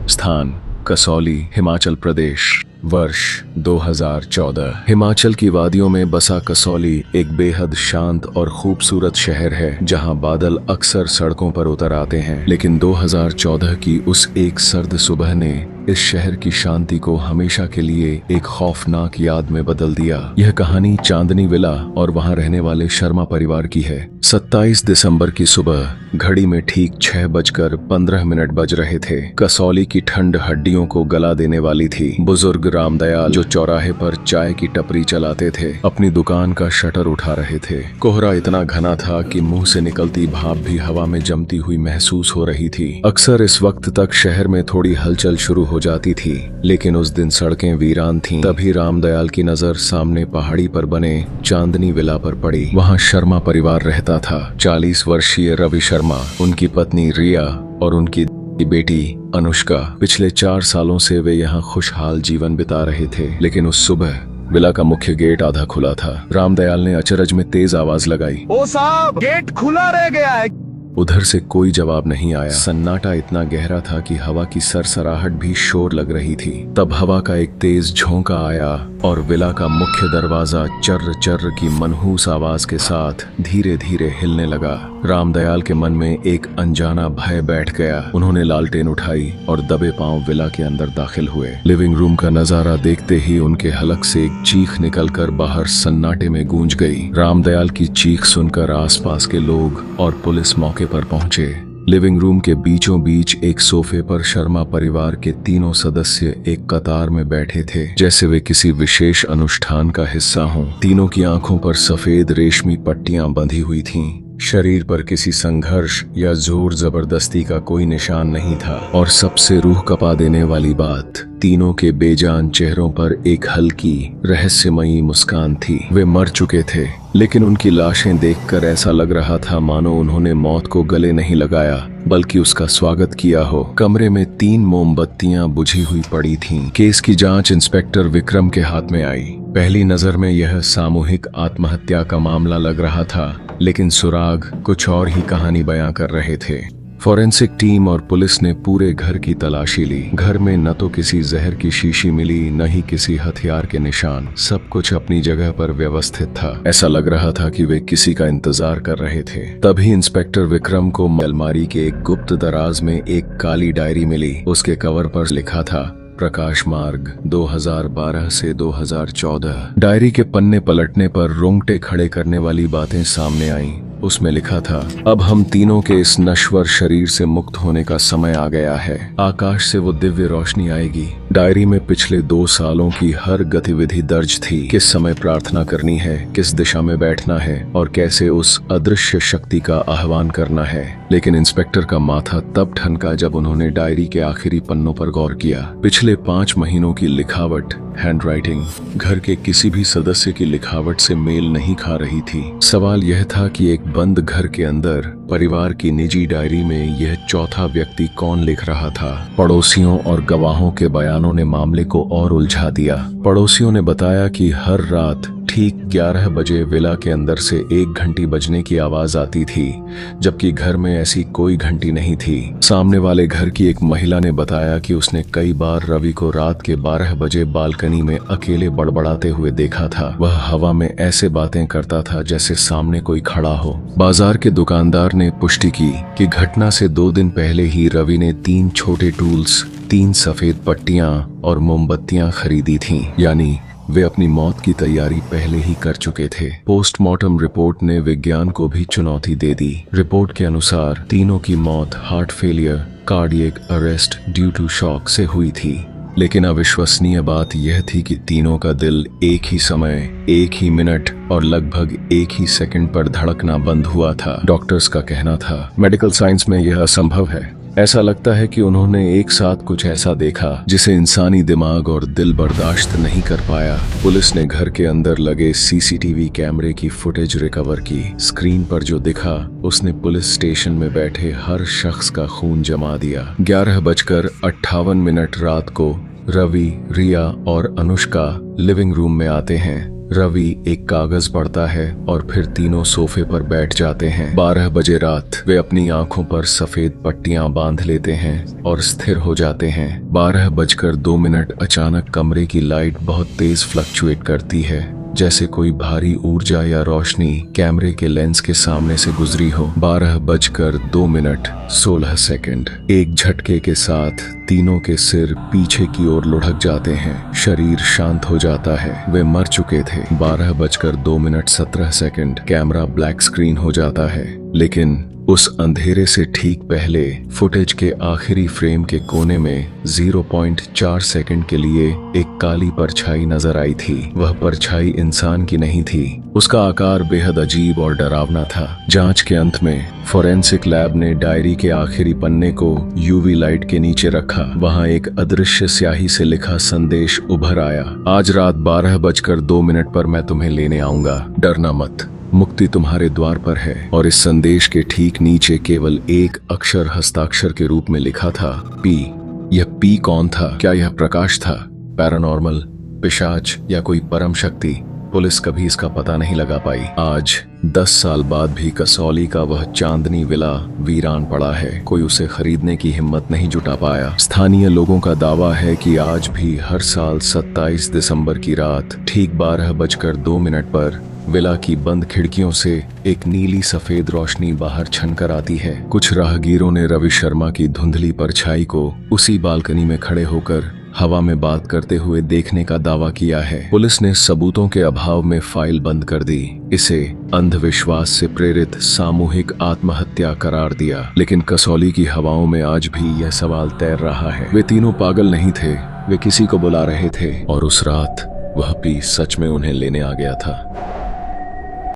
स्थान कसौली, हिमाचल प्रदेश। वर्ष 2014। हिमाचल की वादियों में बसा कसौली एक बेहद शांत और खूबसूरत शहर है जहां बादल अक्सर सड़कों पर उतर आते हैं। लेकिन 2014 की उस एक सर्द सुबह ने इस शहर की शांति को हमेशा के लिए एक खौफनाक याद में बदल दिया। यह कहानी चांदनी विला और वहां रहने वाले शर्मा परिवार की है। 27 दिसंबर की सुबह घड़ी में ठीक 6:15 बज रहे थे। कसौली की ठंड हड्डियों को गला देने वाली थी। बुजुर्ग रामदयाल जो चौराहे पर चाय की टपरी चलाते थे, अपनी दुकान का शटर उठा रहे थे। कोहरा इतना घना था कि मुंह से निकलती भाप भी हवा में जमती हुई महसूस हो रही थी। अक्सर इस वक्त तक शहर में थोड़ी हलचल शुरू हो जाती थी, लेकिन उस दिन सड़कें वीरान थीं। तभी रामदयाल की नजर सामने पहाड़ी पर बने चांदनी विला पर पड़ी। वहां शर्मा परिवार रहता था। 40 वर्षीय रवि शर्मा, उनकी पत्नी रिया और उनकी बेटी अनुष्का। पिछले 4 सालों से वे यहाँ खुशहाल जीवन बिता रहे थे। लेकिन उस सुबह विला का मुख्य गेट आधा खुला था। रामदयाल ने अचरज में तेज आवाज लगाई, ओ साहब, गेट खुला रह गया है। उधर से कोई जवाब नहीं आया। सन्नाटा इतना गहरा था कि हवा की सरसराहट भी शोर लग रही थी। तब हवा का एक तेज झोंका आया और विला का मुख्य दरवाजा चर्र चर्र की मनहूस आवाज के साथ धीरे धीरे हिलने लगा। रामदयाल के मन में एक अनजाना भय बैठ गया। उन्होंने लालटेन उठाई और दबे पांव विला के अंदर दाखिल हुए। लिविंग रूम का नजारा देखते ही उनके हलक से एक चीख निकलकर बाहर सन्नाटे में गूंज गई। रामदयाल की चीख सुनकर आसपास के लोग और पुलिस मौके पर पहुंचे। लिविंग रूम के बीचों बीच एक सोफे पर शर्मा परिवार के तीनों सदस्य एक कतार में बैठे थे, जैसे वे किसी विशेष अनुष्ठान का हिस्सा हों। तीनों की आंखों पर सफेद रेशमी पट्टियां बंधी हुई थीं। शरीर पर किसी संघर्ष या जोर जबरदस्ती का कोई निशान नहीं था। और सबसे रूह कपा देने वाली बात, तीनों के बेजान चेहरों पर एक हल्की रहस्यमयी मुस्कान थी। वे मर चुके थे, लेकिन उनकी लाशें देखकर ऐसा लग रहा था मानो उन्होंने मौत को गले नहीं लगाया, बल्कि उसका स्वागत किया हो। कमरे में 3 मोमबत्तियां बुझी हुई पड़ी थीं। केस की जांच इंस्पेक्टर विक्रम के हाथ में आई। पहली नजर में यह सामूहिक आत्महत्या का मामला लग रहा था, लेकिन सुराग कुछ और ही कहानी बयां कर रहे थे। फॉरेंसिक टीम और पुलिस ने पूरे घर की तलाशी ली। घर में न तो किसी जहर की शीशी मिली, न ही किसी हथियार के निशान। सब कुछ अपनी जगह पर व्यवस्थित था। ऐसा लग रहा था कि वे किसी का इंतजार कर रहे थे। तभी इंस्पेक्टर विक्रम को अलमारी के एक गुप्त दराज में एक काली डायरी मिली। उसके कवर पर लिखा था, प्रकाश मार्ग 2012 से 2014। डायरी के पन्ने पलटने पर रोंगटे खड़े करने वाली बातें सामने आईं। उसमें लिखा था, अब हम तीनों के इस नश्वर शरीर से मुक्त होने का समय आ गया है। आकाश से वो दिव्य रोशनी आएगी। डायरी में पिछले 2 सालों की हर गतिविधि दर्ज थी। किस समय प्रार्थना करनी है, किस दिशा में बैठना है और कैसे उस अदृश्य शक्ति का आह्वान करना है। लेकिन इंस्पेक्टर का माथा तब ठनका जब उन्होंने डायरी के आखिरी पन्नों पर गौर किया। पिछले 5 महीनों की लिखावट, हैंडराइटिंग, घर के किसी भी सदस्य की लिखावट से मेल नहीं खा रही थी। सवाल यह था कि एक बंद घर के अंदर परिवार की निजी डायरी में यह चौथा व्यक्ति कौन लिख रहा था। पड़ोसियों और गवाहों के बयानों ने मामले को और उलझा दिया। पड़ोसियों ने बताया कि हर रात ठीक 11 बजे विला के अंदर से 1 घंटी बजने की आवाज आती थी, जबकि घर में ऐसी कोई घंटी नहीं थी। सामने वाले घर की एक महिला ने बताया कि उसने कई बार रवि को रात के 12 बजे बालकनी में अकेले बड़बड़ाते हुए देखा था। वह हवा में ऐसे बातें करता था जैसे सामने कोई खड़ा हो। बाजार के दुकानदार ने पुष्टि की कि घटना से 2 दिन पहले ही रवि ने 3 छोटे टूल्स, 3 सफेद पट्टियां और मोमबत्तियां खरीदी थीं। यानी वे अपनी मौत की तैयारी पहले ही कर चुके थे। पोस्टमार्टम रिपोर्ट ने विज्ञान को भी चुनौती दे दी। रिपोर्ट के अनुसार तीनों की मौत heart failure, cardiac arrest due to shock से हुई थी। लेकिन अविश्वसनीय बात यह थी कि तीनों का दिल एक ही समय, एक ही मिनट और लगभग एक ही सेकंड पर धड़कना बंद हुआ था। डॉक्टर्स का कहना था, मेडिकल साइंस में यह असंभव है। ऐसा लगता है कि उन्होंने एक साथ कुछ ऐसा देखा जिसे इंसानी दिमाग और दिल बर्दाश्त नहीं कर पाया। पुलिस ने घर के अंदर लगे सीसीटीवी कैमरे की फुटेज रिकवर की। स्क्रीन पर जो दिखा उसने पुलिस स्टेशन में बैठे हर शख्स का खून जमा दिया। 11:58 रात को रवि, रिया और अनुष्का लिविंग रूम में आते हैं। रवि एक कागज पढ़ता है और फिर तीनों सोफे पर बैठ जाते हैं। 12 बजे रात वे अपनी आंखों पर सफेद पट्टियां बांध लेते हैं और स्थिर हो जाते हैं। 12:02 अचानक कमरे की लाइट बहुत तेज फ्लक्चुएट करती है, जैसे कोई भारी ऊर्जा या रोशनी कैमरे के लेंस के सामने से गुजरी हो। 12:02:16 एक झटके के साथ तीनों के सिर पीछे की ओर लुढ़क जाते हैं। शरीर शांत हो जाता है, वे मर चुके थे। 12:02:17 कैमरा ब्लैक स्क्रीन हो जाता है, लेकिन उस अंधेरे से ठीक पहले फुटेज के आखिरी फ्रेम के कोने में 0.4 सेकंड के लिए एक काली परछाई नजर आई थी। वह परछाई इंसान की नहीं थी, उसका आकार बेहद अजीब और डरावना था। जांच के अंत में फोरेंसिक लैब ने डायरी के आखिरी पन्ने को यूवी लाइट के नीचे रखा। वहां एक अदृश्य स्याही से लिखा संदेश उभर आया, आज रात 12:02 पर मैं तुम्हें लेने आऊंगा, डरना मत, मुक्ति तुम्हारे द्वार पर है। और इस संदेश के ठीक नीचे केवल एक अक्षर हस्ताक्षर के रूप में लिखा था, पी। यह पी कौन था? क्या यह प्रकाश था, पैरानॉर्मल, पिशाच या कोई परम शक्ति? पुलिस कभी इसका पता नहीं लगा पाई। आज 10 साल बाद भी कसौली का वह चांदनी विला वीरान पड़ा है। कोई उसे खरीदने की हिम्मत नहीं जुटा पाया। स्थानीय लोगों का दावा है कि आज भी हर साल 27 दिसंबर की रात ठीक 12:02 पर विला की बंद खिड़कियों से एक नीली सफेद रोशनी बाहर छनकर आती है। कुछ राहगीरों ने रवि शर्मा की धुंधली परछाई को उसी बालकनी में खड़े होकर हवा में बात करते हुए देखने का दावा किया है। पुलिस ने सबूतों के अभाव में फाइल बंद कर दी, इसे अंधविश्वास से प्रेरित सामूहिक आत्महत्या करार दिया। लेकिन कसौली की हवाओं में आज भी यह सवाल तैर रहा है, वे तीनों पागल नहीं थे, वे किसी को बुला रहे थे और उस रात वह भी सच में उन्हें लेने आ गया था।